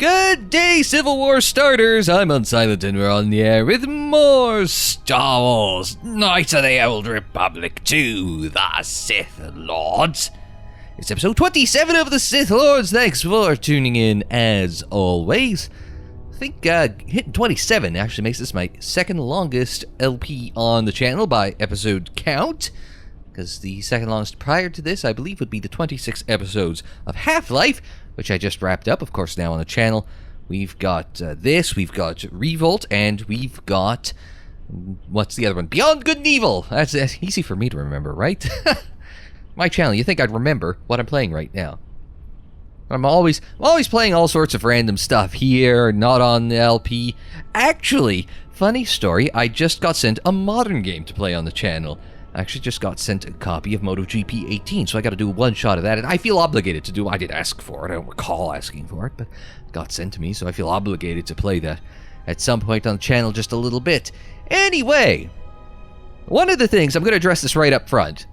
Good day, Civil War starters! I'm Unsilent and we're on the air with more Star Wars Knights of the Old Republic 2, the Sith Lords. It's episode 27 of the Sith Lords. Thanks for tuning in as always. I think hitting 27 actually makes this my second longest LP on the channel by episode count. Because the second longest prior to this, I believe, would be the 26 episodes of Half-Life, which I just wrapped up, of course, now on the channel. We've got this, we've got Revolt, and we've got... what's the other one? Beyond Good and Evil! That's easy for me to remember, right? My channel, you think I'd remember what I'm playing right now. I'm always playing all sorts of random stuff here, not on the LP. Actually, funny story, I just got sent a modern game to play on the channel. I actually just got sent a copy of MotoGP 18, so I got to do one shot of that, and I feel obligated to do. I did ask for it. I don't recall asking for it, but it got sent to me, so I feel obligated to play that at some point on the channel just a little bit. Anyway, one of the things, I'm going to address this right up front.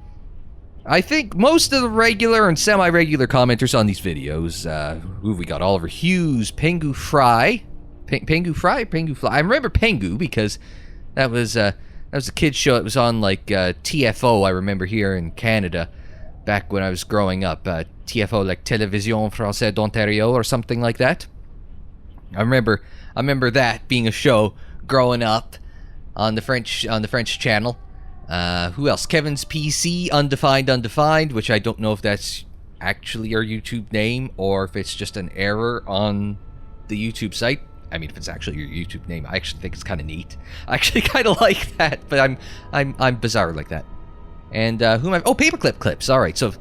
I think most of the regular and semi-regular commenters on these videos, who have we got? Oliver Hughes, Pengu Fry. Pengu Fry? Pengu Fly? I remember Pengu because that was a kid's show. It was on, like, TFO, I remember, here in Canada, back when I was growing up. TFO, like Télévision Française d'Ontario, or something like that. I remember that being a show growing up on the French channel. Who else? Kevin's PC, Undefined, which I don't know if that's actually our YouTube name, or if it's just an error on the YouTube site. I mean, if it's actually your YouTube name, I actually think it's kind of neat. I actually kind of like that, but I'm bizarre like that. And who am I? Oh, Paperclip Clips. All right, so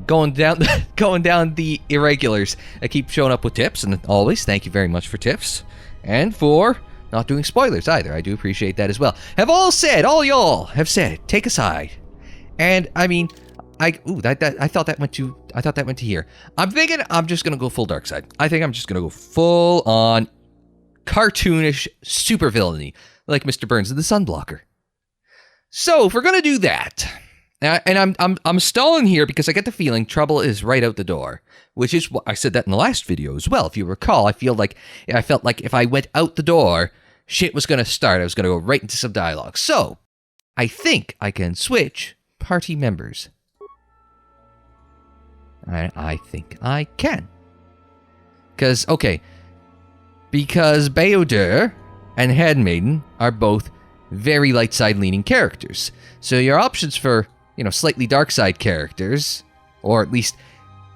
going down the irregulars. I keep showing up with tips, and always thank you very much for tips and for not doing spoilers either. I do appreciate that as well. All y'all have said, take a side. And I mean, I thought that went to here. I'm thinking I'm just gonna go full dark side. I think I'm just gonna go full on cartoonish supervillainy, like Mr. Burns in the Sunblocker. So if we're gonna do that, and I'm stalling here because I get the feeling trouble is right out the door, which is what I said that in the last video as well. If you recall, I felt like if I went out the door, shit was gonna start. I was gonna go right into some dialogue. So I think I can switch party members. I think I can. Because BioWare and Handmaiden are both very light side leaning characters. So your options for, slightly dark side characters, or at least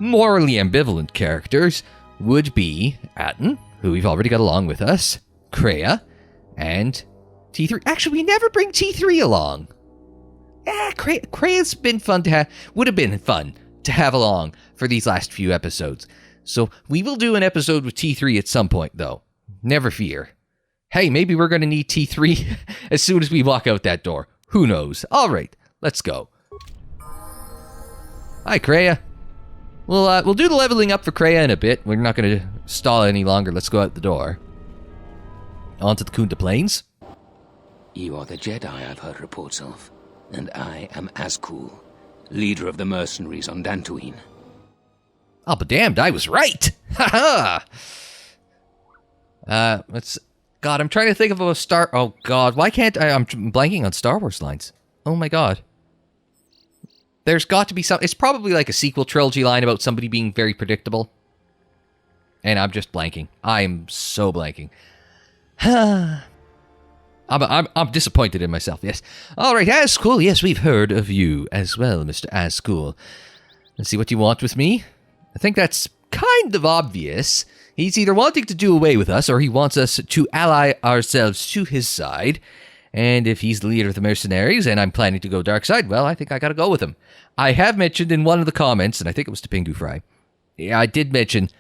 morally ambivalent characters, would be Atton, who we've already got along with us, Kreia, and T3. Actually, we never bring T3 along. Yeah, Kreia's been fun to have. Would have been fun to have along for these last few episodes. So we will do an episode with T3 at some point, though. Never fear. Hey, maybe we're going to need T3 as soon as we walk out that door. Who knows? All right, let's go. Hi, Kreia. We'll do the leveling up for Kreia in a bit. We're not going to stall any longer. Let's go out the door. Onto the Khoonda Plains. You are the Jedi I've heard reports of, and I am Azkul, leader of the mercenaries on Dantooine. I'll be damned, I was right! Ha ha! God, I'm trying to think of a Star... Oh, God, why can't I... I'm blanking on Star Wars lines. Oh, my God. There's got to be some... It's probably like a sequel trilogy line about somebody being very predictable. And I'm just blanking. I'm so blanking. I'm disappointed in myself, yes. All right, Azkul, yes, we've heard of you as well, Mr. Azkul. Let's see what you want with me. I think that's kind of obvious. He's either wanting to do away with us, or he wants us to ally ourselves to his side. And if he's the leader of the mercenaries, and I'm planning to go dark side, well, I think I gotta go with him. I have mentioned in one of the comments, and I think it was to Pengu Fry, yeah, I did mention,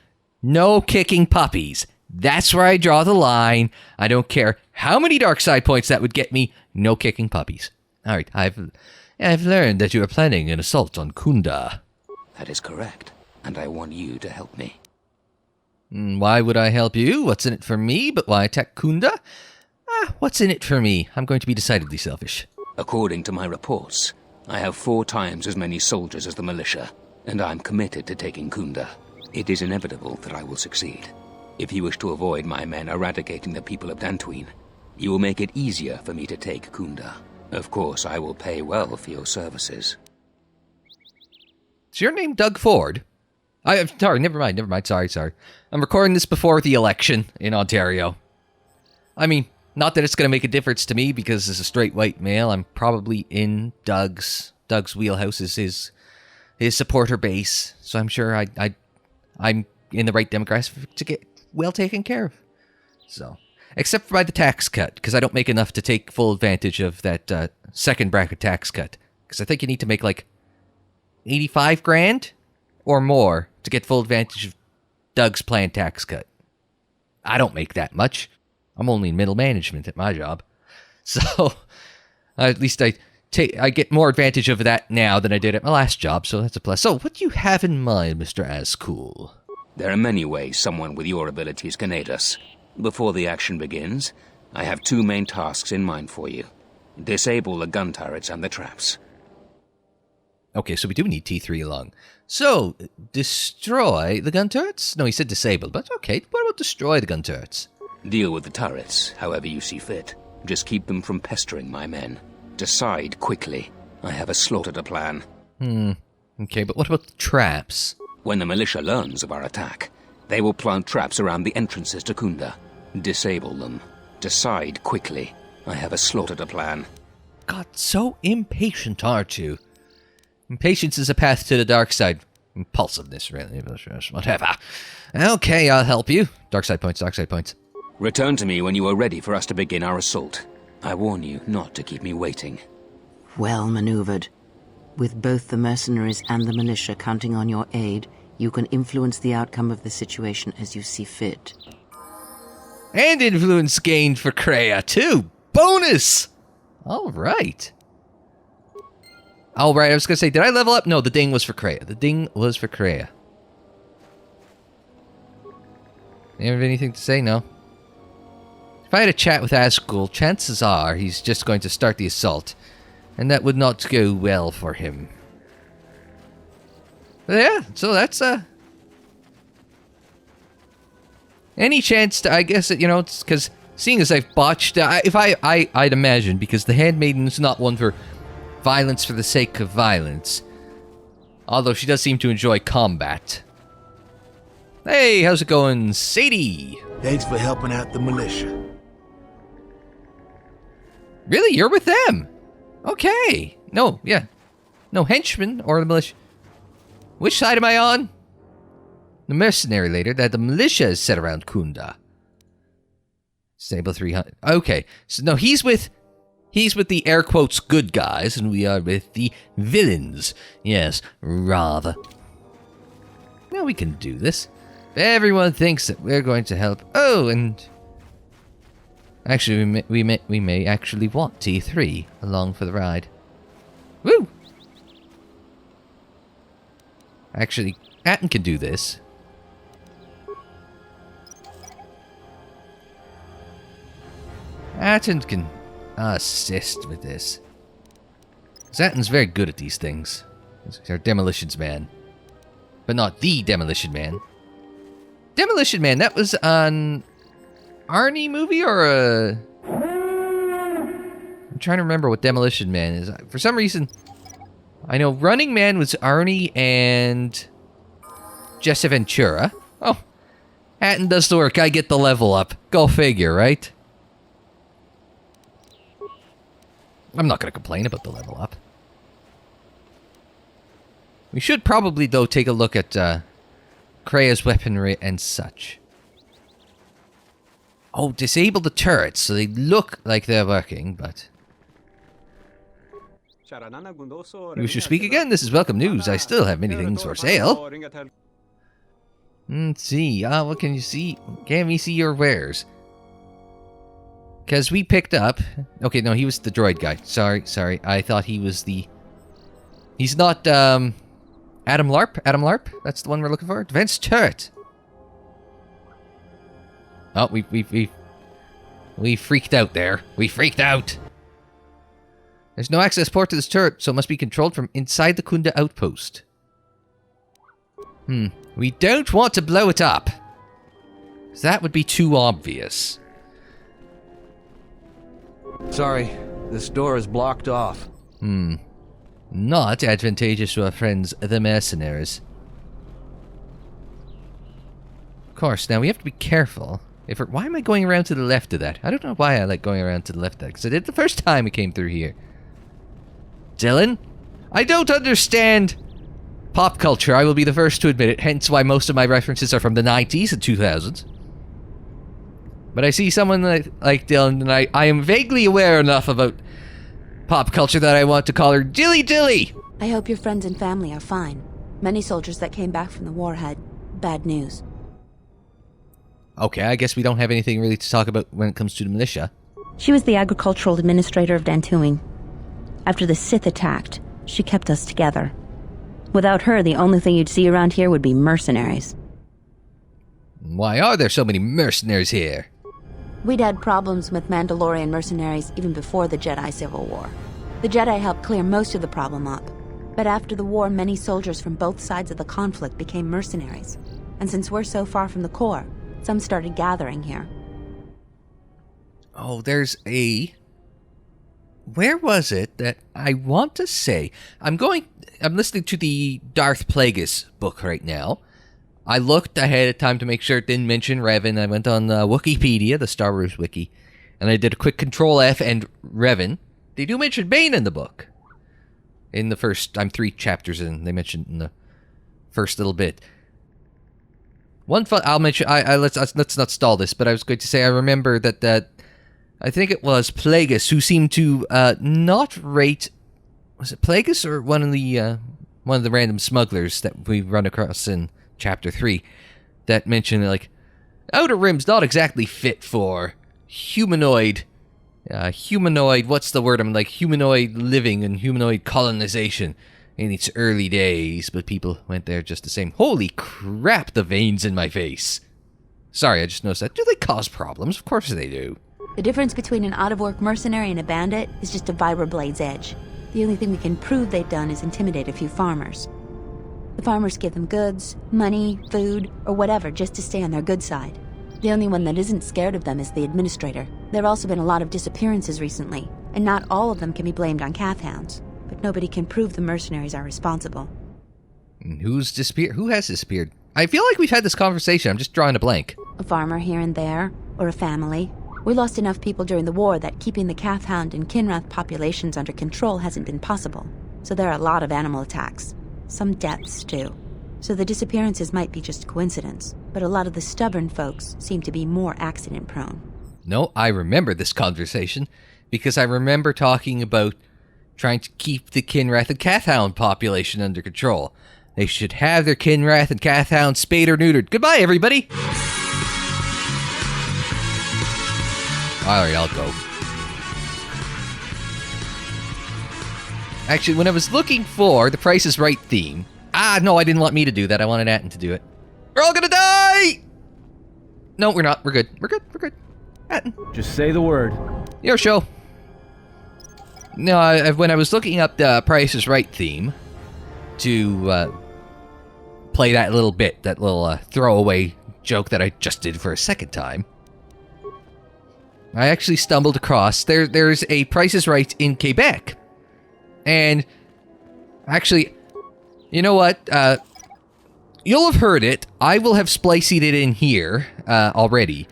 no kicking puppies. That's where I draw the line. I don't care how many dark side points that would get me, no kicking puppies. All right, I've learned that you are planning an assault on Khoonda. That is correct, and I want you to help me. Why would I help you? What's in it for me? But why attack Khoonda? What's in it for me? I'm going to be decidedly selfish. According to my reports, I have 4 times as many soldiers as the militia, and I'm committed to taking Khoonda. It is inevitable that I will succeed. If you wish to avoid my men eradicating the people of Dantooine, you will make it easier for me to take Khoonda. Of course, I will pay well for your services. Is your name Doug Ford? Sorry, never mind. Sorry. I'm recording this before the election in Ontario. I mean, not that it's going to make a difference to me, because as a straight white male, I'm probably in Doug's wheelhouse, is his supporter base. So I'm sure I'm in the right demographic to get well taken care of. So, except for by the tax cut, because I don't make enough to take full advantage of that second bracket tax cut. Because I think you need to make like 85 grand or more to get full advantage of Doug's planned tax cut. I don't make that much. I'm only in middle management at my job. So, at least I get more advantage of that now than I did at my last job, so that's a plus. So, what do you have in mind, Mr. Ascool? There are many ways someone with your abilities can aid us. Before the action begins, I have 2 main tasks in mind for you. Disable the gun turrets and the traps. Okay, so we do need T3 along. So, destroy the gun turrets? No, he said disable, but okay, what about destroy the gun turrets? Deal with the turrets, however you see fit. Just keep them from pestering my men. Decide quickly. I have a slaughter to plan. Okay, but what about the traps? When the militia learns of our attack, they will plant traps around the entrances to Khoonda. Disable them. Decide quickly. I have a slaughter to plan. God, so impatient, aren't you? Impatience is a path to the dark side. Impulsiveness, really. Whatever. Okay, I'll help you. Dark side points. Return to me when you are ready for us to begin our assault. I warn you not to keep me waiting. Well maneuvered. With both the mercenaries and the militia counting on your aid, you can influence the outcome of the situation as you see fit. And influence gained for Kreia, too. Bonus! Alright, I was going to say, did I level up? No, the ding was for Kreia. You have anything to say? No. If I had a chat with Asgul, chances are he's just going to start the assault. And that would not go well for him. But yeah, so that's, any chance to, I guess, it's because seeing as I've botched, I'd imagine, because the Handmaiden's not one for violence for the sake of violence. Although she does seem to enjoy combat. Hey, how's it going, Sadie? Thanks for helping out the militia. Really? You're with them? Okay. No, henchmen or the militia. Which side am I on? The mercenary leader that the militia is set around Khoonda. Stable 300. Okay. So no, he's with the air quotes good guys, and we are with the villains. Yes, rather. Now we can do this. Everyone thinks that we're going to help. Oh, and actually, we may actually want T3 along for the ride. Woo! Actually, Atten can do this. Atten can assist with this. Atten's very good at these things. He's our demolitions man. But not the demolition man. Demolition Man, that was an Arnie movie or a... I'm trying to remember what Demolition Man is. For some reason, I know Running Man was Arnie and Jesse Ventura. Oh, Atten does the work, I get the level up. Go figure, right? I'm not going to complain about the level up. We should probably, though, take a look at Kreia's weaponry and such. Oh, disable the turrets so they look like they're working, but... You wish to speak again? This is welcome news. I still have many things for sale. Let's see. What can you see? Can we see your wares? Because we picked up... Okay, no, he was the droid guy. Sorry. I thought he was the... He's not, Adam Larp? Adam Larp? That's the one we're looking for? Defense turret! Oh, we freaked out there. We freaked out! There's no access port to this turret, so it must be controlled from inside the Khoonda outpost. We don't want to blow it up. That would be too obvious. Sorry, this door is blocked off. Not advantageous to our friends, the mercenaries. Of course, now we have to be careful. Why am I going around to the left of that? I don't know why I like going around to the left of that, because I did the first time we came through here. Dylan? I don't understand pop culture, I will be the first to admit it, hence why most of my references are from the 90s and 2000s. But I see someone like Dylan, and I am vaguely aware enough about pop culture that I want to call her Dilly Dilly! I hope your friends and family are fine. Many soldiers that came back from the war had bad news. Okay, I guess we don't have anything really to talk about when it comes to the militia. She was the agricultural administrator of Dantooine. After the Sith attacked, she kept us together. Without her, the only thing you'd see around here would be mercenaries. Why are there so many mercenaries here? We'd had problems with Mandalorian mercenaries even before the Jedi Civil War. The Jedi helped clear most of the problem up. But after the war, many soldiers from both sides of the conflict became mercenaries. And since we're so far from the core, some started gathering here. Oh, there's a... Where was it that I want to say... I'm listening to the Darth Plagueis book right now. I looked ahead of time to make sure it didn't mention Revan. I went on Wikipedia, the Star Wars wiki, and I did a quick Control F and Revan. They do mention Bane in the book. In the first... I'm 3 chapters in. They mentioned in the first little bit. One fun... I'll mention... let's not stall this, but I was going to say I remember that I think it was Plagueis who seemed to not rate... Was it Plagueis or one of the random smugglers that we run across in Chapter 3 that mentioned, like, Outer Rim's not exactly fit for humanoid, what's the word? Humanoid living and humanoid colonization in its early days, but people went there just the same. Holy crap, the veins in my face. Sorry, I just noticed that. Do they cause problems? Of course they do. The difference between an out-of-work mercenary and a bandit is just a vibroblade's edge. The only thing we can prove they've done is intimidate a few farmers. The farmers give them goods, money, food, or whatever just to stay on their good side. The only one that isn't scared of them is the administrator. There have also been a lot of disappearances recently, and not all of them can be blamed on Cath hounds. But nobody can prove the mercenaries are responsible. Who's disappeared? Who has disappeared? I feel like we've had this conversation. I'm just drawing a blank. A farmer here and there, or a family. We lost enough people during the war that keeping the Cath hound and Kinrath populations under control hasn't been possible. So there are a lot of animal attacks. Some deaths, too. So the disappearances might be just coincidence, but a lot of the stubborn folks seem to be more accident-prone. No, I remember this conversation, because I remember talking about trying to keep the Kinrath and Cathhound population under control. They should have their Kinrath and Cathhound spayed or neutered. Goodbye, everybody! Alright, I'll go. Actually, when I was looking for the Price is Right theme... no, I didn't want me to do that. I wanted Atten to do it. We're all gonna die! No, we're not. We're good. We're good. We're good. Atten. Just say the word. Your show. No, when I was looking up the Price is Right theme to play that little bit, that little throwaway joke that I just did for a second time, I actually stumbled across... There's a Price is Right in Quebec. And actually, you know what? You'll have heard it. I will have spliced it in here already.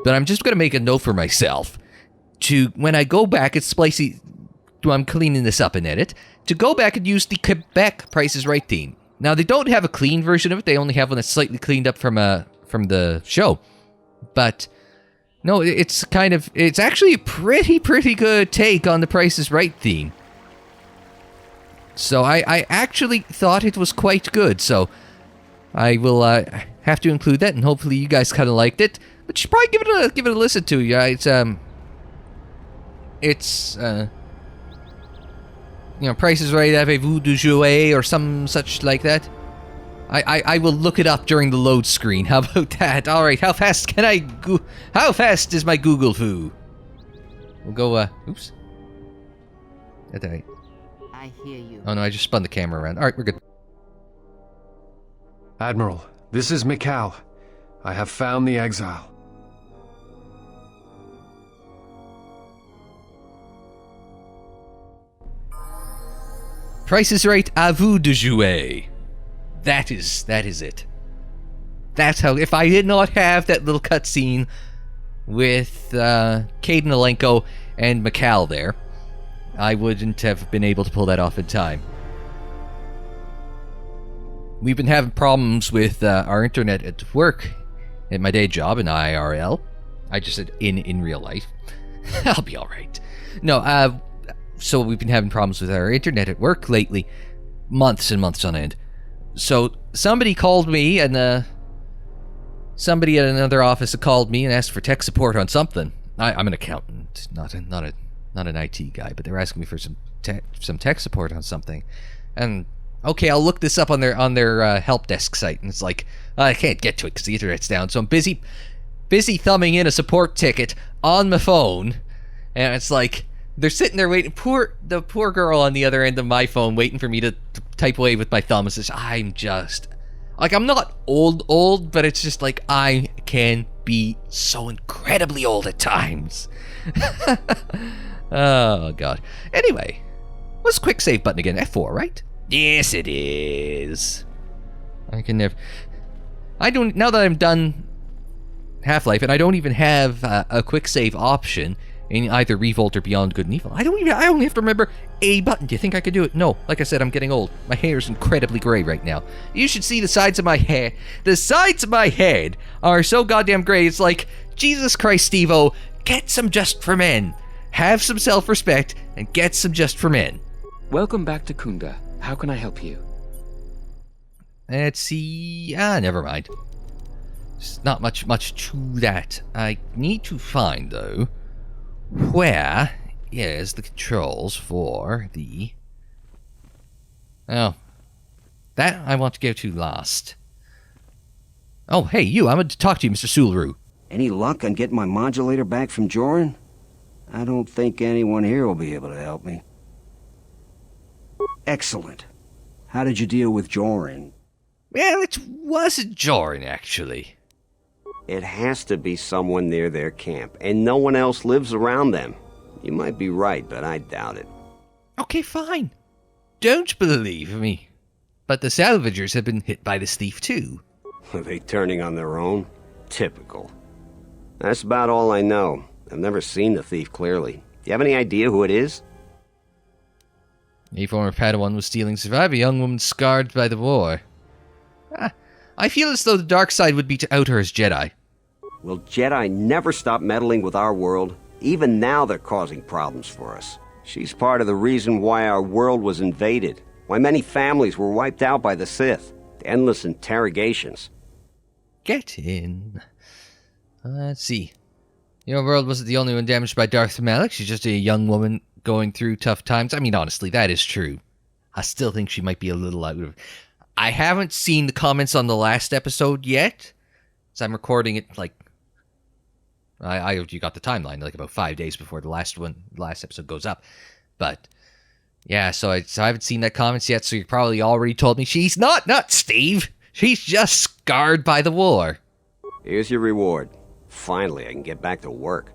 But I'm just going to make a note for myself. When I go back and splice it... I'm cleaning this up in edit. To go back and use the Quebec Price is Right theme. Now, they don't have a clean version of it. They only have one that's slightly cleaned up from the show. But... no, it's actually a pretty good take on the Price is Right theme. So I actually thought it was quite good, so I will have to include that, and hopefully you guys kind of liked it. But you should probably give it a listen to. Yeah, it's Price is Right, avez-vous du jouet, or some such like that. I will look it up during the load screen. How about that? All right, how fast is my Google foo? We'll go. Oops. That's all right. I hear you. Oh no, I just spun the camera around. Alright, we're good. Admiral, this is Mikal. I have found the Exile. Price is Right, à vous de jouer. That is it. That's how, if I did not have that little cutscene with Caden Alenko and Mikal there, I wouldn't have been able to pull that off in time. We've been having problems with our internet at work, at my day job in IRL. I just said in real life. I'll be alright. No, so we've been having problems with our internet at work lately. Months and months on end. So somebody called me, and somebody at another office called me and asked for tech support on something. I'm an accountant, not an IT guy, but they're asking me for some tech support on something. And okay, I'll look this up on their help desk site, and it's like I can't get to it because the internet's down. So I'm busy thumbing in a support ticket on my phone, and it's like they're sitting there waiting. The poor girl on the other end of my phone waiting for me to type away with my thumb. And says, I'm just like, I'm not old, but it's just like I can be so incredibly old at times. Oh god. Anyway, what's the quick save button again? F4, right? Yes, it is. I can never. I don't. Now that I'm done Half-Life, and I don't even have a quick save option in either Revolt or Beyond Good and Evil. I only have to remember a button. Do you think I could do it? No. Like I said, I'm getting old. My hair's incredibly gray right now. You should see the sides of my hair. The sides of my head are so goddamn gray. It's like, Jesus Christ, Steve-O, get some Just for Men. Have some self-respect and get some Just for Men. Welcome back to Khoonda. How can I help you? Let's see. Never mind. There's not much to that. I need to find, though, where is the controls for the... Oh. That I want to go to last. Oh, hey, you. I'm going to talk to you, Mr. Sularu. Any luck on getting my modulator back from Joran? I don't think anyone here will be able to help me. Excellent. How did you deal with Joran? Well, it wasn't Joran, actually. It has to be someone near their camp, and no one else lives around them. You might be right, but I doubt it. Okay, fine. Don't believe me. But the salvagers have been hit by this thief, too. Are they turning on their own? Typical. That's about all I know. I've never seen the thief clearly. Do you have any idea who it is? A former Padawan was stealing survive a young woman scarred by the war. I feel as though the dark side would be to out her as Jedi. Well, Jedi never stop meddling with our world. Even now they're causing problems for us. She's part of the reason why our world was invaded. Why many families were wiped out by the Sith. The endless interrogations. Get in. Let's see. Your world wasn't the only one damaged by Darth Malak. She's just a young woman going through tough times. I mean, honestly, that is true. I still think she might be a little out of... I haven't seen the comments on the last episode yet. So I'm recording it, like... you got the timeline, like about 5 days before the last episode goes up. But, yeah, so I haven't seen that comments yet, so you probably already told me she's not Steve. She's just scarred by the war. Here's your reward. Finally, I can get back to work.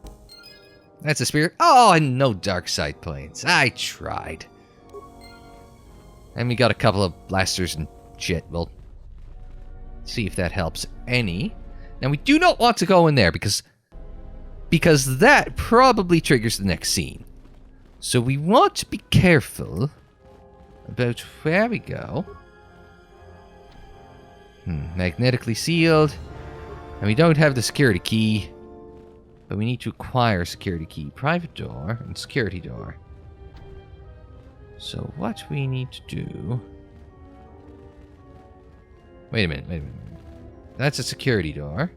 That's a spirit. Oh, and no dark side planes. I tried. And we got a couple of blasters and shit. We'll see if that helps any. Now, we do not want to go in there because that probably triggers the next scene. So we want to be careful about where we go. Magnetically sealed. And we don't have the security key. But we need to acquire a security key. Private door and security door. So what we need to do... Wait a minute. That's a security door.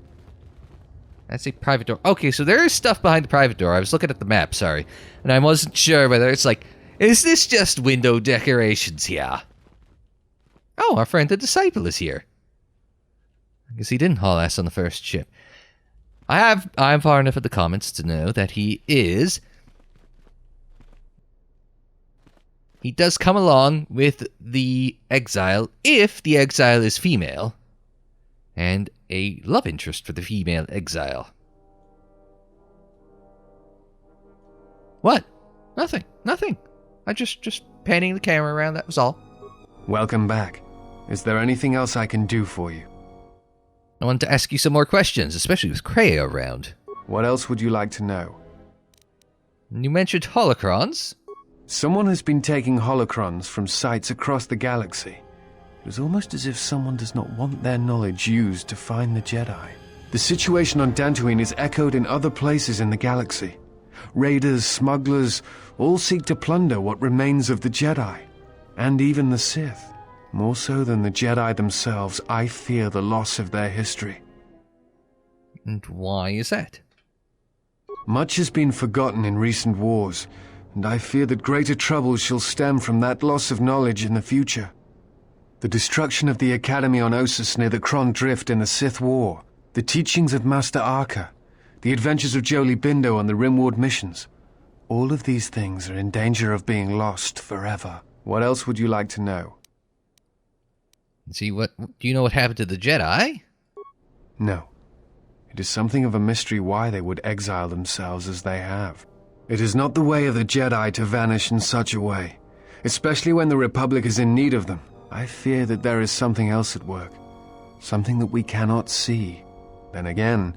That's a private door. Okay, so there is stuff behind the private door. I was looking at the map, sorry. And I wasn't sure whether it's like, is this just window decorations here? Oh, our friend the Disciple is here. I guess he didn't haul ass on the first ship. I'm far enough at the comments to know that he does come along with the Exile if the Exile is female. and a love interest for the female exile. What? Nothing. Nothing. I just panning the camera around, that was all. Welcome back. Is there anything else I can do for you? I wanted to ask you some more questions, especially with Kreia around. What else would you like to know? You mentioned holocrons. Someone has been taking holocrons from sites across the galaxy. It was almost as if someone does not want their knowledge used to find the Jedi. The situation on Dantooine is echoed in other places in the galaxy. Raiders, smugglers, all seek to plunder what remains of the Jedi. And even the Sith. More so than the Jedi themselves, I fear the loss of their history. And why is that? Much has been forgotten in recent wars, and I fear that greater troubles shall stem from that loss of knowledge in the future. The destruction of the Academy on Ossus near the Kron Drift in the Sith War, the teachings of Master Arca, the adventures of Jolie Bindo on the Rimward missions. All of these things are in danger of being lost forever. What else would you like to know? See, do you know what happened to the Jedi? No. It is something of a mystery why they would exile themselves as they have. It is not the way of the Jedi to vanish in such a way, especially when the Republic is in need of them. I fear that there is something else at work, something that we cannot see. Then again,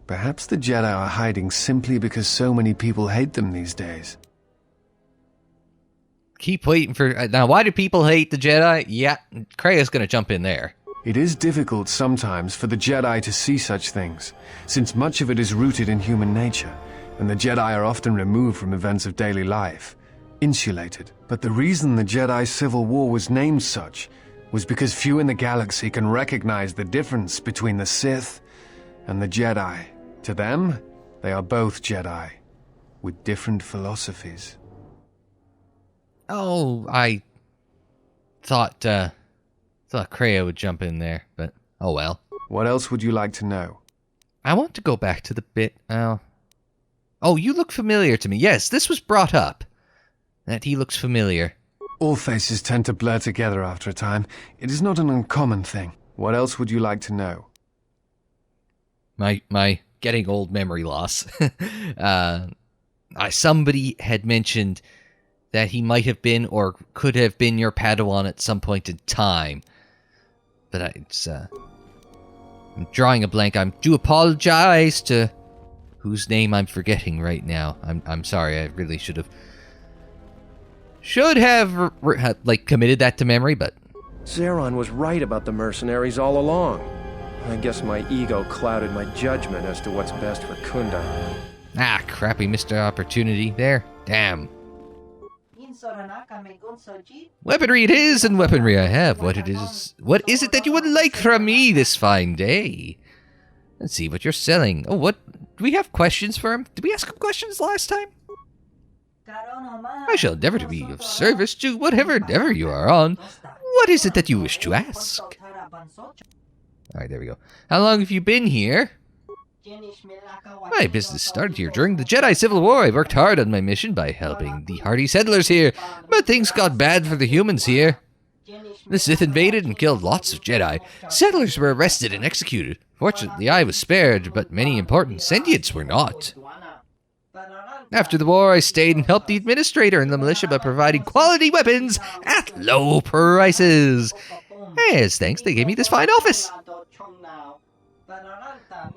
perhaps the Jedi are hiding simply because so many people hate them these days. Keep waiting for... now, why do people hate the Jedi? Yeah, Kreia's gonna jump in there. It is difficult sometimes for the Jedi to see such things, since much of it is rooted in human nature, and the Jedi are often removed from events of daily life, insulated. But the reason the Jedi Civil War was named such was because few in the galaxy can recognize the difference between the Sith and the Jedi. To them, they are both Jedi, with different philosophies. Oh, I thought Kreia would jump in there, but oh well. What else would you like to know? I want to go back to the bit... Oh, you look familiar to me. Yes, this was brought up. That he looks familiar. All faces tend to blur together after a time. It is not an uncommon thing. What else would you like to know? My getting old memory loss. Somebody had mentioned that he might have been or could have been your Padawan at some point in time. But I'm drawing a blank. I do apologize to whose name I'm forgetting right now. I'm sorry. I really should have committed that to memory, but Zeron was right about the mercenaries all along. I guess my ego clouded my judgment as to what's best for Khoonda. Ah, crap, we missed our opportunity there. Damn. Weaponry it is, and weaponry I have. What is it that you would like from me this fine day? Let's see what you're selling. Oh, what? Do we have questions for him? Did we ask him questions last time? I shall endeavor to be of service to whatever endeavor you are on. What is it that you wish to ask? Alright, there we go. How long have you been here? My business started here during the Jedi Civil War. I worked hard on my mission by helping the hardy settlers here, but things got bad for the humans here. The Sith invaded and killed lots of Jedi. Settlers were arrested and executed. Fortunately, I was spared, but many important sentients were not. After the war, I stayed and helped the administrator and the militia by providing quality weapons at low prices. As thanks, they gave me this fine office.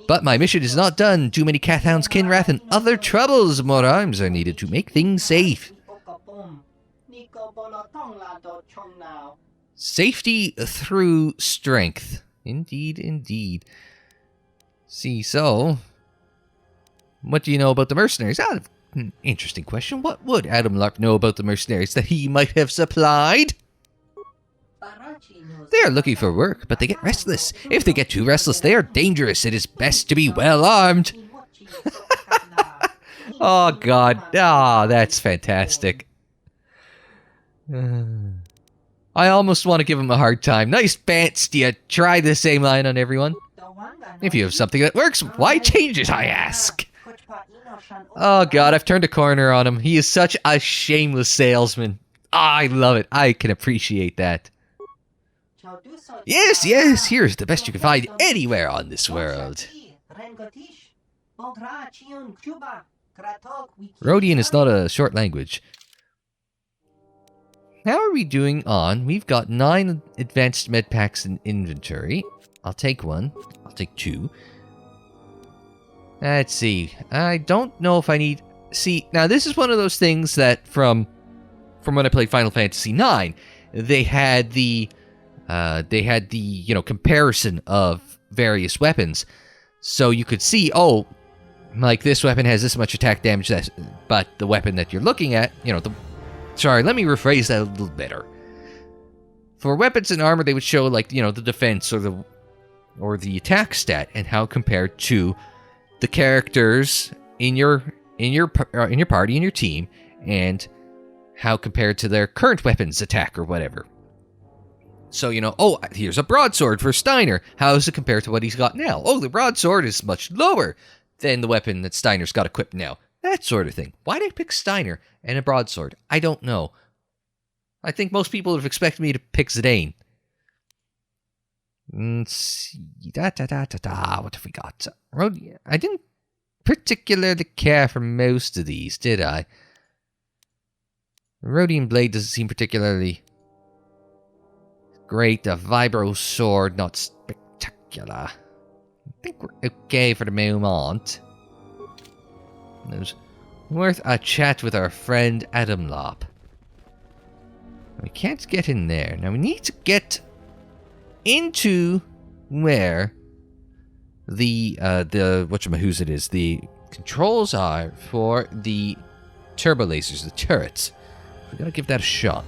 But my mission is not done. Too many Cathounds, Kinrath, and other troubles. More arms are needed to make things safe. Safety through strength. Indeed, indeed. See, so... what do you know about the mercenaries? Interesting question. What would Adam Lark know about the mercenaries that he might have supplied? They are looking for work, but they get restless. If they get too restless, they are dangerous. It is best to be well armed. Oh, God. Ah, that's fantastic. I almost want to give him a hard time. Nice pants. Do you try the same line on everyone? If you have something that works, why change it, I ask? Oh, God, I've turned a corner on him. He is such a shameless salesman. I love it. I can appreciate that. Yes, here's the best you can find anywhere on this world. Rhodian is not a short language. How are we doing on? We've got 9 advanced med packs in inventory. I'll take 1. I'll take 2. Let's see. I don't know if I need... See, now this is one of those things that from when I played Final Fantasy IX, they had the comparison of various weapons. So you could see, oh, like this weapon has this much attack damage, but the weapon that you're looking at, sorry, let me rephrase that a little better. For weapons and armor, they would show like, the defense or the attack stat and how compared to the characters in your party, in your team, and how compared to their current weapons attack or whatever. So, oh, here's a broadsword for Steiner. How is it compared to what he's got now? Oh, the broadsword is much lower than the weapon that Steiner's got equipped now. That sort of thing. Why did I pick Steiner and a broadsword? I don't know. I think most people would have expected me to pick Zidane. Let's see. What have we got? I didn't particularly care for most of these, did I? The Rhodian blade doesn't seem particularly great. The vibro sword, not spectacular. I think we're okay for the moment. It was worth a chat with our friend Adam Lop. We can't get in there. Now we need to get into where the controls are for the turbo lasers, the turrets. We gotta give that a shot.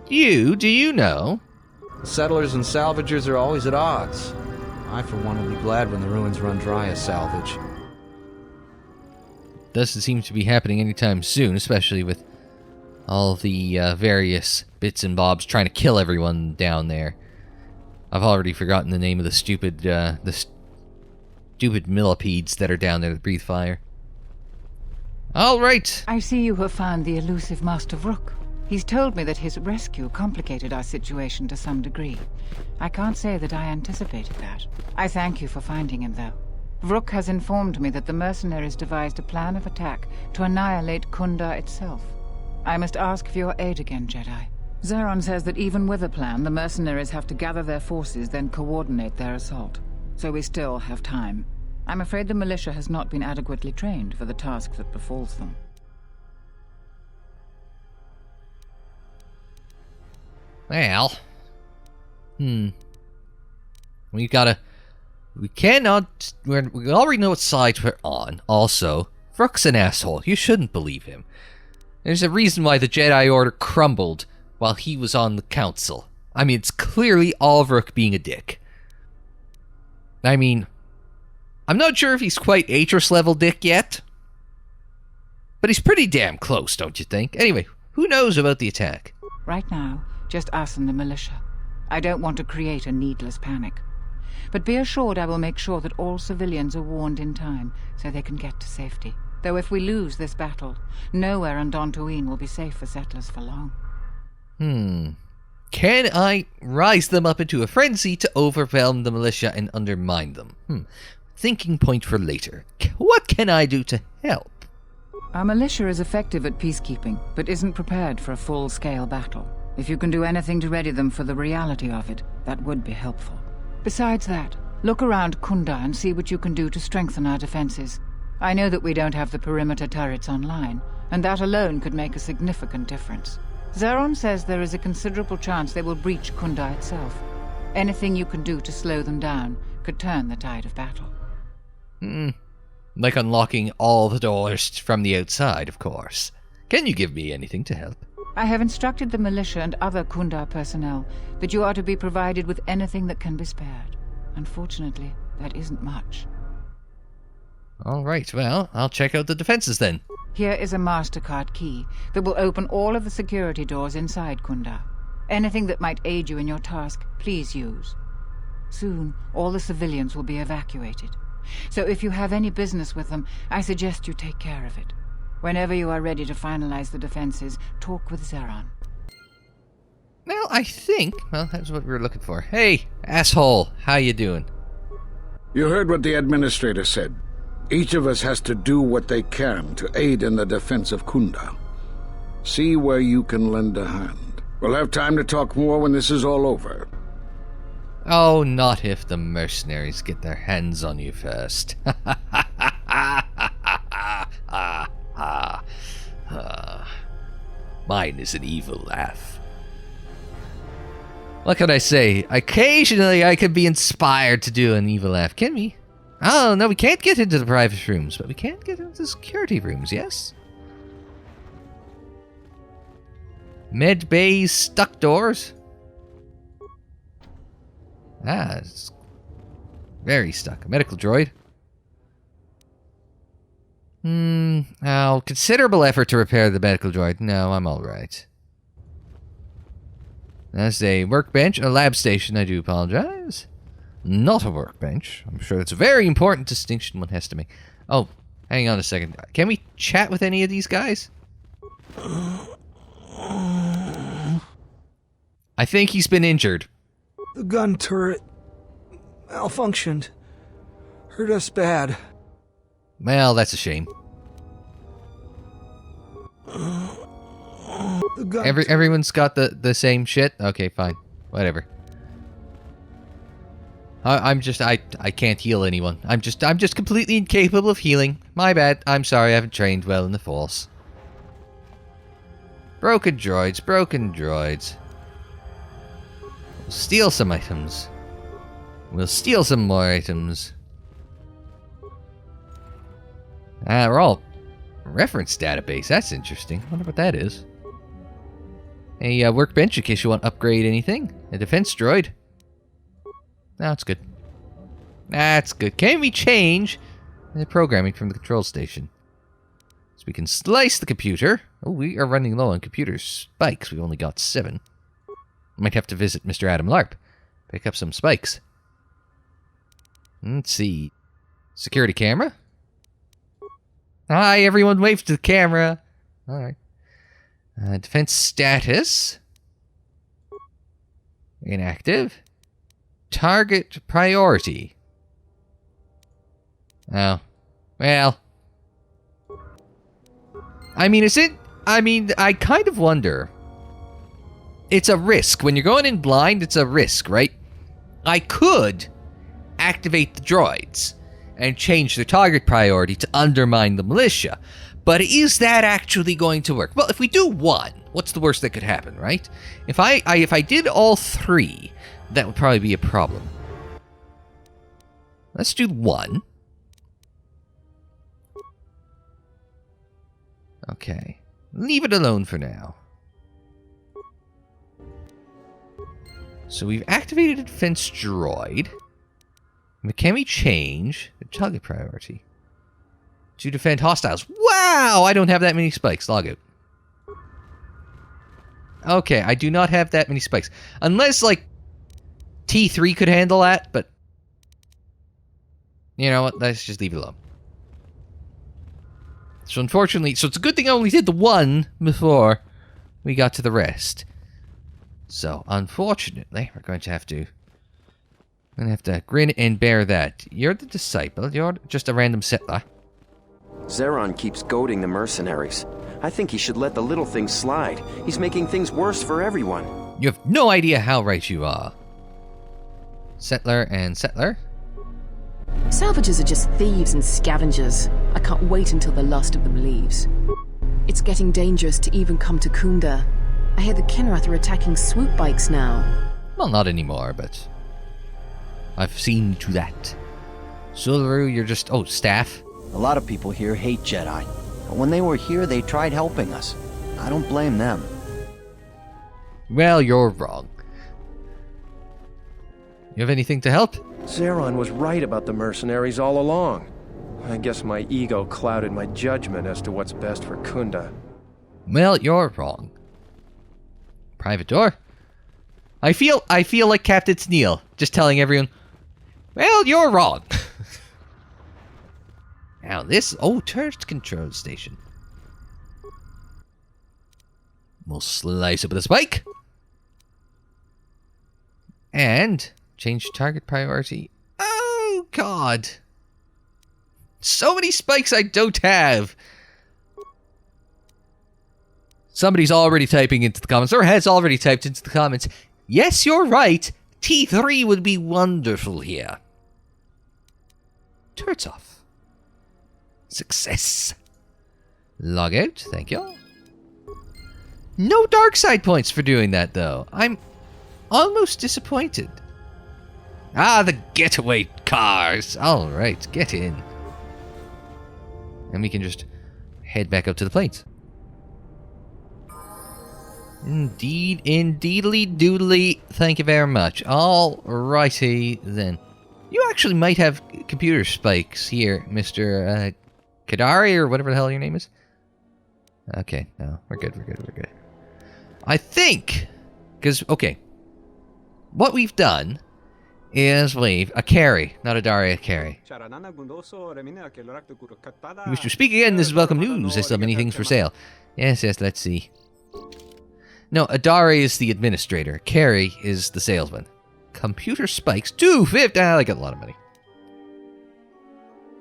Do you know? The settlers and salvagers are always at odds. I, for one, will be glad when the ruins run dry as salvage. Doesn't seem to be happening anytime soon, especially with all the various bits and bobs trying to kill everyone down there. I've already forgotten the name of the stupid millipedes that are down there that breathe fire. All right. I see you have found the elusive Master Vrook. He's told me that his rescue complicated our situation to some degree. I can't say that I anticipated that. I thank you for finding him, though. Vrook has informed me that the mercenaries devised a plan of attack to annihilate Khoonda itself. I must ask for your aid again, Jedi. Zeron says that even with a plan, the mercenaries have to gather their forces, then coordinate their assault. So we still have time. I'm afraid the militia has not been adequately trained for the task that befalls them. Well, we already know what side we're on. Also, Vrook's an asshole. You shouldn't believe him. There's a reason why the Jedi Order crumbled while he was on the Council. I mean, it's clearly all Vrook being a dick. I mean, I'm not sure if he's quite Atris level dick yet, but he's pretty damn close, don't you think? Anyway, who knows about the attack? Right now, just us and the militia. I don't want to create a needless panic. But be assured I will make sure that all civilians are warned in time so they can get to safety. Though if we lose this battle, nowhere on Dantooine will be safe for settlers for long. Can I rise them up into a frenzy to overwhelm the militia and undermine them? Thinking point for later. What can I do to help? Our militia is effective at peacekeeping, but isn't prepared for a full-scale battle. If you can do anything to ready them for the reality of it, that would be helpful. Besides that, look around Khoonda and see what you can do to strengthen our defenses. I know that we don't have the perimeter turrets online, and that alone could make a significant difference. Zeron says there is a considerable chance they will breach Khoonda itself. Anything you can do to slow them down could turn the tide of battle. Like unlocking all the doors from the outside, of course. Can you give me anything to help? I have instructed the militia and other Khoonda personnel that you are to be provided with anything that can be spared. Unfortunately, that isn't much. All right, well, I'll check out the defenses then. Here is a MasterCard key that will open all of the security doors inside Khoonda. Anything that might aid you in your task, please use. Soon, all the civilians will be evacuated. So if you have any business with them, I suggest you take care of it. Whenever you are ready to finalize the defenses, talk with Zeron. Well, I think... Well, that's what we were looking for. Hey, asshole, how you doing? You heard what the administrator said. Each of us has to do what they can to aid in the defense of Khoonda. See where you can lend a hand. We'll have time to talk more when this is all over. Oh, not if the mercenaries get their hands on you first. Mine is an evil laugh. What can I say? Occasionally I could be inspired to do an evil laugh. Can we? Oh, no, we can't get into the private rooms, but we can get into the security rooms, yes? Med bays, stuck doors. Ah, it's very stuck. A medical droid. Oh, considerable effort to repair the medical droid. No, I'm alright. That's a workbench, a lab station, I do apologize. Not a workbench. I'm sure that's a very important distinction one has to make. Oh, hang on a second. Can we chat with any of these guys? I think he's been injured. The gun turret malfunctioned. Hurt us bad. Well, that's a shame. Everyone's got the same shit? Okay, fine. Whatever. I can't heal anyone. I'm just completely incapable of healing. My bad. I'm sorry, I haven't trained well in the Force. Broken droids, broken droids. We'll steal some items. We'll steal some more items. We're all reference database. That's interesting. I wonder what that is. A workbench in case you want to upgrade anything. A defense droid. No, it's good. That's good. Can we change the programming from the control station? So we can slice the computer. Oh, we are running low on computer spikes. We've only got 7. Might have to visit Mr. Adam Larp. Pick up some spikes. Let's see. Security camera. Hi, everyone. Wave to the camera. Alright. Defense status. Inactive. Target priority. Oh. Well. I mean, is it... I mean, I kind of wonder. It's a risk. When you're going in blind, it's a risk, right? I could activate the droids and change their target priority to undermine the militia. But is that actually going to work? Well, if we do 1, what's the worst that could happen, right? If I did all 3, that would probably be a problem. Let's do 1. Okay. Leave it alone for now. So we've activated a defense droid. But can we change the target priority to defend hostiles? Wow! I don't have that many spikes. Log out. Okay, I do not have that many spikes. Unless, like, T3 could handle that, but... You know what? Let's just leave it alone. So unfortunately... So it's a good thing I only did the 1 before we got to the rest. So, unfortunately, we're going to have to... I'm going to have to grin and bear that. You're the disciple. You're just a random settler. Zeron keeps goading the mercenaries. I think he should let the little things slide. He's making things worse for everyone. You have no idea how right you are. Settler and settler. Salvagers are just thieves and scavengers. I can't wait until the last of them leaves. It's getting dangerous to even come to Khoonda. I hear the Kenrath are attacking swoop bikes now. Well, not anymore, but... I've seen to that. Sularu, you're just... Oh, staff. A lot of people here hate Jedi. But when they were here, they tried helping us. I don't blame them. Well, you're wrong. You have anything to help? Zeron was right about the mercenaries all along. I guess my ego clouded my judgment as to what's best for Khoonda. Well, you're wrong. Private door? I feel like Captain Sneal, just telling everyone, well, you're wrong. Now this... Oh, turret control station. We'll slice it with a spike. And change target priority. Oh, God. So many spikes I don't have. Somebody's already typing into the comments, or has already typed into the comments. Yes, you're right. T3 would be wonderful here. Turrets off. Success. Log out. Thank you. No dark side points for doing that, though. I'm almost disappointed. Ah, the getaway cars. All right, get in. And we can just head back up to the plains. Indeed, indeedly doodly. Thank you very much. All righty then. You actually might have computer spikes here, Mr. Kadari, or whatever the hell your name is. Okay, no, we're good. I think, because, okay, what we've done is leave a carry, not a Daria, a carry. You wish to speak again, this is welcome news. I still have many things for sale. Yes, let's see. No, Adari is the administrator. Carrie is the salesman. Computer spikes, $250. I got a lot of money.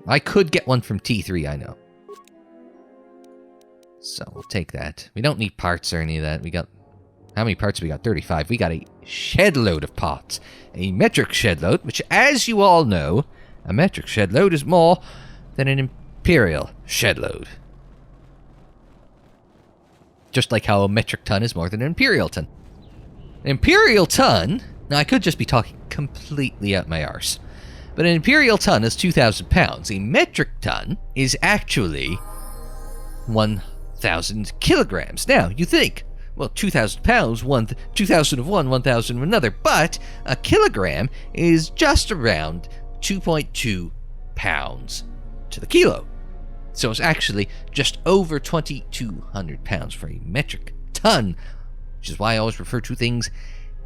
I could get one from T3, I know. So we'll take that. We don't need parts or any of that. We got... How many parts we got? 35. We got a shed load of parts. A metric shed load, which, as you all know, a metric shed load is more than an imperial shed load. Just like how a metric ton is more than an imperial ton. An imperial ton... Now, I could just be talking completely out my arse. But an imperial ton is 2,000 pounds. A metric ton is actually 1,000 kilograms. Now, you think, well, 2,000 pounds, 2,000 of one, 1,000 of another. But a kilogram is just around 2.2 pounds to the kilo. So it's actually just over 2,200 pounds for a metric ton, which is why I always refer to things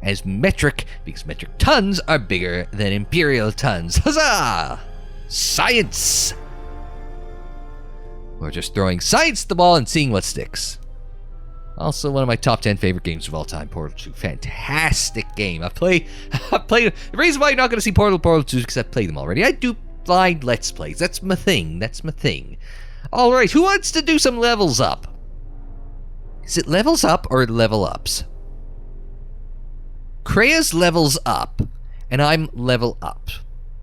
as metric, because metric tons are bigger than imperial tons. Huzzah! Science! We're just throwing science at the ball and seeing what sticks. Also, one of my top 10 favorite games of all time, Portal 2. Fantastic game. I've played. The reason why you're not going to see Portal 2 is because I've played them already. I do blind Let's Plays. That's my thing. Alright, who wants to do some levels up? Is it levels up or level ups? Krea's levels up, and I'm level up.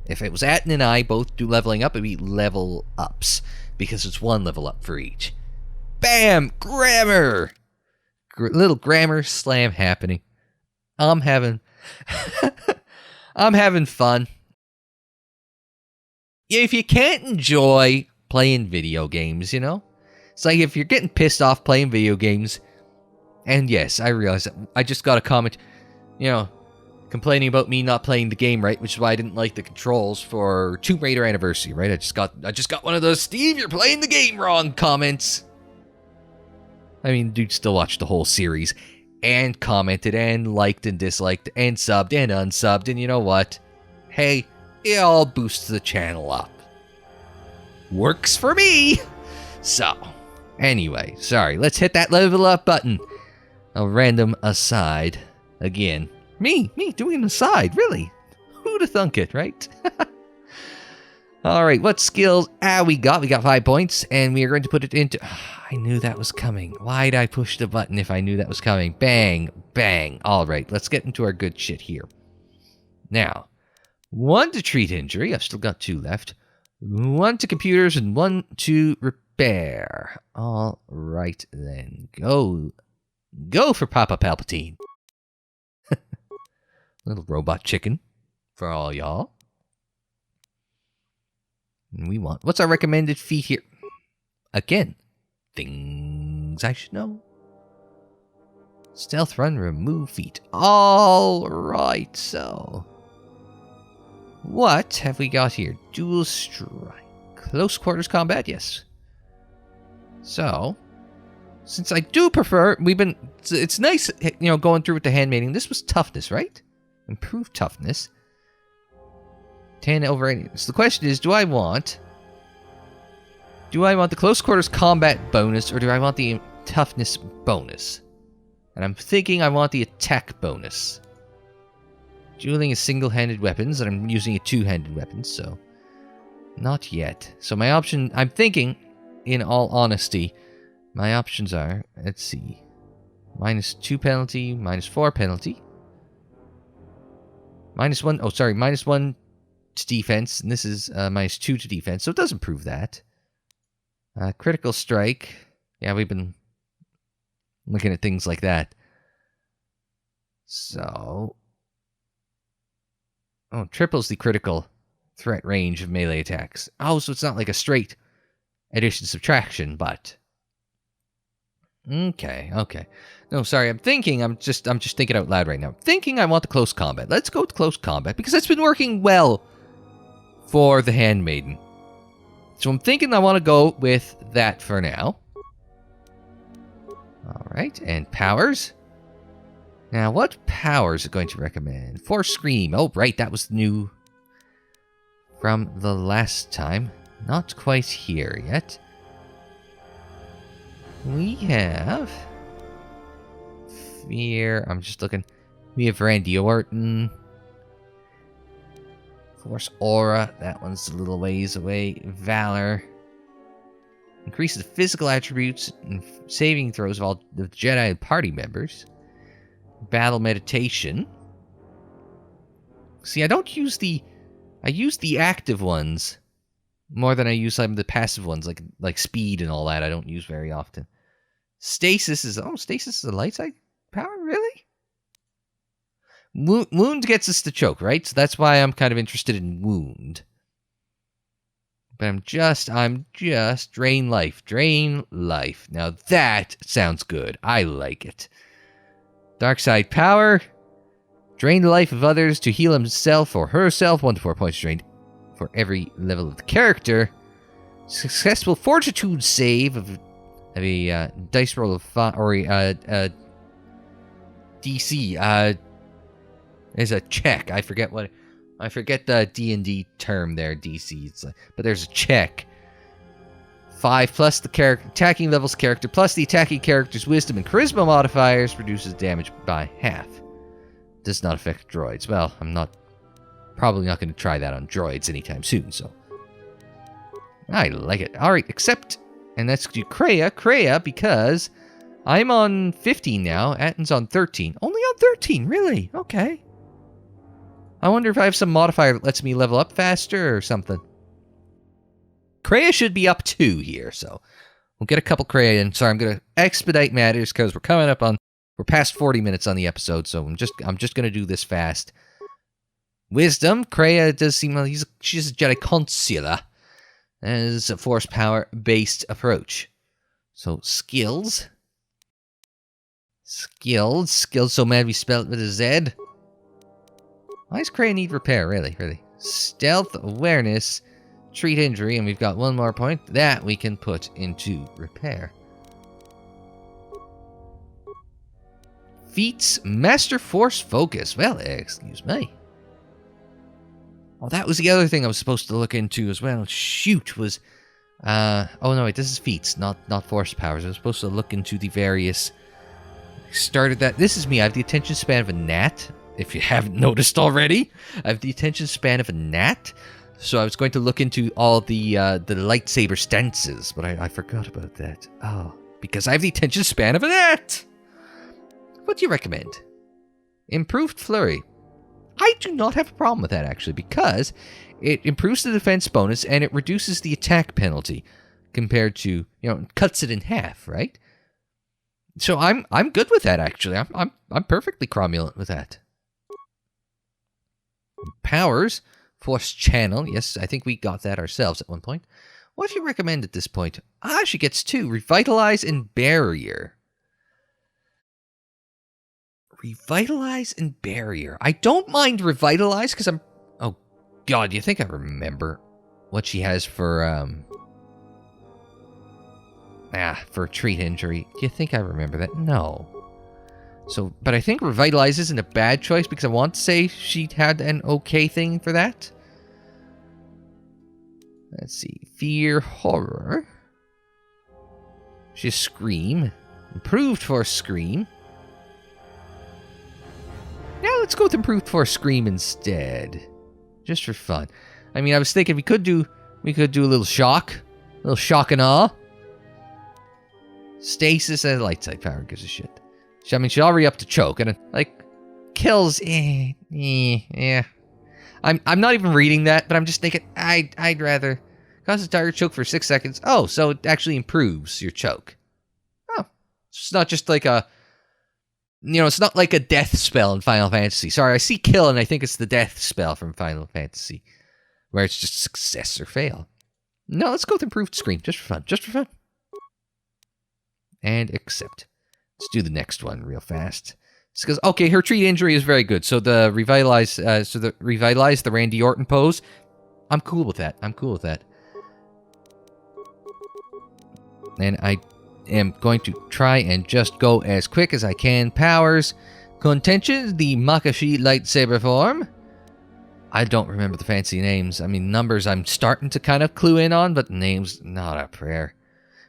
If it was Atten and I both do leveling up, it'd be level ups, because it's one level up for each. Bam! Grammar! Little grammar slam happening. I'm having fun. Yeah, if you can't enjoy playing video games, you know? It's like if you're getting pissed off playing video games, and yes, I realize that I just got a comment, you know, complaining about me not playing the game right, which is why I didn't like the controls for Tomb Raider Anniversary, right? I just got one of those Steve, you're playing the game wrong comments. I mean, dude still watched the whole series and commented and liked and disliked and subbed and unsubbed, and you know what? Hey, it all boosts the channel up. Works for me. So, anyway, sorry, let's hit that level up button. A random aside. Again, me doing an aside, really? Who'd have thunk it, right? Alright, what skills we got? We got 5 points, and we are going to put it into... I knew that was coming. Why'd I push the button if I knew that was coming? Bang, bang. Alright, let's get into our good shit here. Now, 1 to treat injury. I've still got 2 left. 1 to computers and 1 to repair. Alright then. Go for Papa Palpatine. Little robot chicken for all y'all. And we want... What's our recommended feat here? Again, things I should know. Stealth run, remove feat. Alright, so... What have we got here? Dual strike. Close quarters combat, yes. So... Since I do prefer... It's nice, you know, going through with the handmaiding. This was toughness, right? Improved toughness. 10 over 80. So the question is, do I want the close quarters combat bonus, or do I want the toughness bonus? And I'm thinking I want the attack bonus. Dueling is single-handed weapons, and I'm using a two-handed weapon, so... Not yet. So my option... I'm thinking, in all honesty, my options are... Let's see. -2 penalty, -4 penalty. -1... Oh, sorry. -1 to defense, and this is -2 to defense, so it does improve that. Critical strike. Yeah, we've been looking at things like that. So... Oh, triples the critical threat range of melee attacks. Oh, so it's not like a straight addition-subtraction, but... Okay. No, sorry, I'm just thinking out loud right now. I'm thinking I want the close combat. Let's go to close combat, because that's been working well for the Handmaiden. So I'm thinking I want to go with that for now. Alright, and powers. Now, what powers are going to recommend? Force Scream. Oh, right, that was new from the last time. Not quite here yet. We have... Fear. I'm just looking. We have Randy Orton. Force Aura. That one's a little ways away. Valor. Increases the physical attributes and saving throws of all the Jedi party members. Battle Meditation. See, I don't use the... I use the active ones more than I use some of the passive ones, like speed and all that. I don't use very often. Stasis is... Oh, Stasis is a light side power? Really? Wound gets us to choke, right? So that's why I'm kind of interested in Wound. But I'm just Drain Life. Drain Life. Now that sounds good. I like it. Dark Side Power. Drain the life of others to heal himself or herself. 1 to 4 points drained for every level of the character. Successful Fortitude save of a dice roll of 5, or a DC. There's a check. I forget the D&D term there. DC. It's like, but there's a check. 5 plus the attacking level's character plus the attacking character's wisdom and charisma modifiers reduces damage by half. Does not affect droids. Well, I'm probably not going to try that on droids anytime soon, so. I like it. Alright, except, and let's do Kreia, because I'm on 15 now. Atton's on 13. Only on 13, really? Okay. I wonder if I have some modifier that lets me level up faster or something. Kreia should be up 2 here, so we'll get a couple Kreia in. Sorry, I'm going to expedite matters because we're past 40 minutes on the episode, so I'm just going to do this fast. Wisdom, Kreia does seem like she's a Jedi Consular, as a force power based approach. So skills, so mad we spelled it with a Z. Why does Kreia need repair? Really? Stealth, awareness, treat injury, and we've got one more point that we can put into repair. Feats, Master Force Focus. Well, excuse me. Oh, that was the other thing I was supposed to look into as well. Shoot, was... oh, no, wait, this is feats, not force powers. I was supposed to look into the various... Started that... This is me. I have the attention span of a gnat, if you haven't noticed already. I have the attention span of a gnat. So I was going to look into all the lightsaber stances, but I forgot about that. Oh, because I have the attention span of a gnat! What do you recommend? Improved Flurry. I do not have a problem with that, actually, because it improves the defense bonus and it reduces the attack penalty compared to, cuts it in half, right? So I'm good with that, actually. I'm perfectly cromulent with that. Powers, Force Channel. Yes, I think we got that ourselves at one point. What do you recommend at this point? She gets 2. Revitalize and Barrier. Revitalize and Barrier. I don't mind Revitalize because I'm... Oh, God, you think I remember what she has for, for treat injury. Do you think I remember that? No. So, but I think Revitalize isn't a bad choice because I want to say she had an okay thing for that. Let's see. Fear, Horror. She has Scream. Improved for Scream. Yeah, let's go with improved force scream instead. Just for fun. I mean, I was thinking we could do a little shock. A little shock and awe. Stasis and light side power gives a shit. I mean, she's already up to choke, and like kills. Yeah. I'm not even reading that, but I'm just thinking I'd rather cause the target choke for 6 seconds. Oh, so it actually improves your choke. Oh, it's not just like a. It's not like a death spell in Final Fantasy. Sorry, I see kill and I think it's the death spell from Final Fantasy. Where it's just success or fail. No, let's go with improved screen. Just for fun. And accept. Let's do the next one real fast. Because, okay, her treat injury is very good. So the revitalize the Randy Orton pose. I'm cool with that. And I am going to try and just go as quick as I can. Powers, contention, the Makashi lightsaber form. I don't remember the fancy names. I mean, numbers I'm starting to kind of clue in on, but names, not a prayer.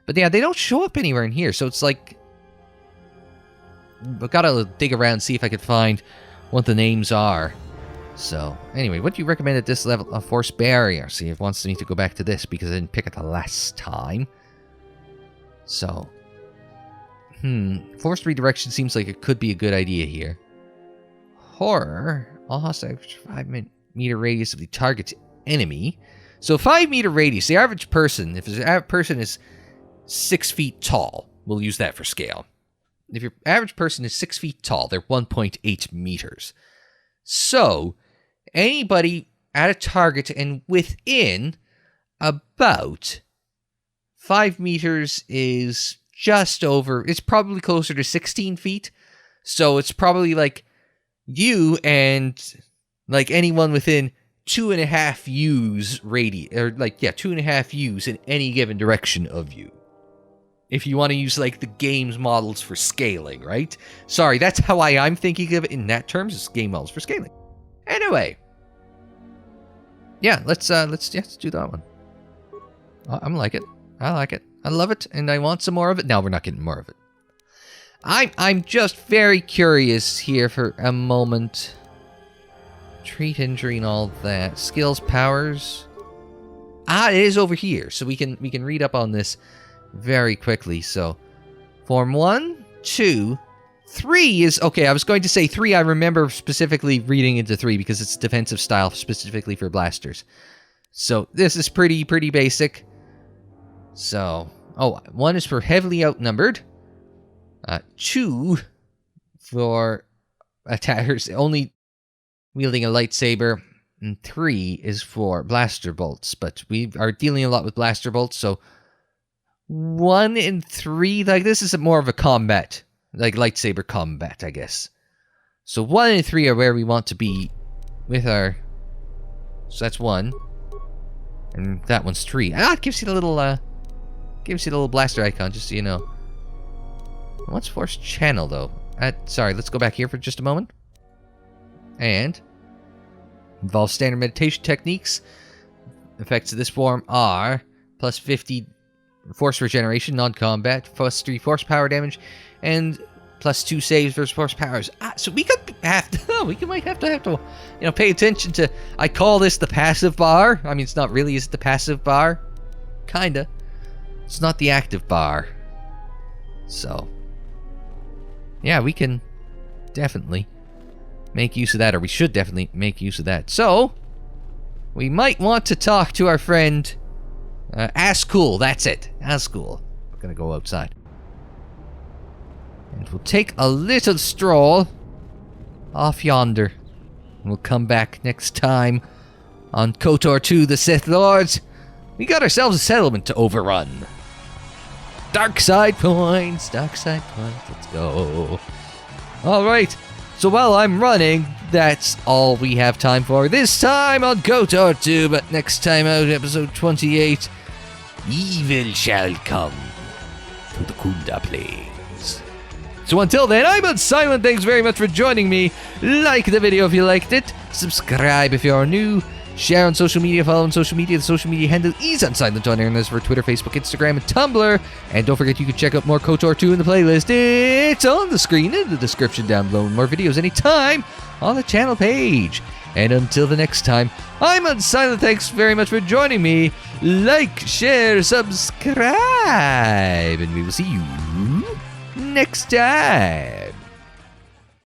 But yeah, they don't show up anywhere in here, so it's like... I've got to dig around and see if I could find what the names are. So, anyway, what do you recommend at this level of Force Barrier? See, it wants me to go back to this because I didn't pick it the last time. So, Force redirection seems like it could be a good idea here. Horror, all hostile 5-meter radius of the target's enemy. So 5-meter radius, the average person, if the average person is 6 feet tall, we'll use that for scale. If your average person is 6 feet tall, they're 1.8 meters. So, anybody at a target and within about 5 meters is just over, it's probably closer to 16 feet. So it's probably like you and like anyone within 2.5 U's radius, or like, 2.5 U's in any given direction of you. If you want to use like the game's models for scaling, right? Sorry, that's how I'm thinking of it in that terms, is game models for scaling. Anyway. Yeah, let's do that one. I like it. I like it. I love it, and I want some more of it. No, we're not getting more of it. I'm just very curious here for a moment. Treat injury and all that. Skills, powers. It is over here, so we can read up on this very quickly. So, form 1, 2, 3 is okay. I was going to say 3. I remember specifically reading into 3 because it's defensive style specifically for blasters. So this is pretty basic. So, 1 is for heavily outnumbered. 2 for attackers only wielding a lightsaber. And 3 is for blaster bolts. But we are dealing a lot with blaster bolts, so 1 and 3, like this is more of a combat, like lightsaber combat, I guess. So 1 and 3 are where we want to be with our. So that's 1, and that one's 3. It gives you the little blaster icon, just so you know. What's Force Channel though? Sorry, let's go back here for just a moment. And involves standard meditation techniques. Effects of this form are plus 50. Force regeneration, non-combat, plus 3 force power damage, and plus 2 saves versus force powers. So we might have to, pay attention to. I call this the passive bar. I mean, it's not really. Is it the passive bar? Kinda. It's not the active bar. So, yeah, we can definitely make use of that, or we should definitely make use of that. So, we might want to talk to our friend. Ascool, that's it. Ascool. We're gonna go outside. And we'll take a little stroll off yonder. And we'll come back next time on KOTOR 2, the Sith Lords. We got ourselves a settlement to overrun. Dark side points, let's go. Alright, so while I'm running, that's all we have time for this time on KOTOR 2, but next time out, episode 28, evil shall come to the Khoonda plains. So until then, I'm Unsilent. Thanks very much for joining me. Like the video if you liked it. Subscribe if you're new. Share on social media. Follow on social media. The social media handle is Unsilent on air, and that's for Twitter, Facebook, Instagram, and Tumblr. And don't forget you can check out more KOTOR 2 in the playlist. It's on the screen in the description down below. More videos anytime on the channel page. And until the next time, I'm Unsilent. Thanks very much for joining me. Like, share, subscribe, and we will see you next time.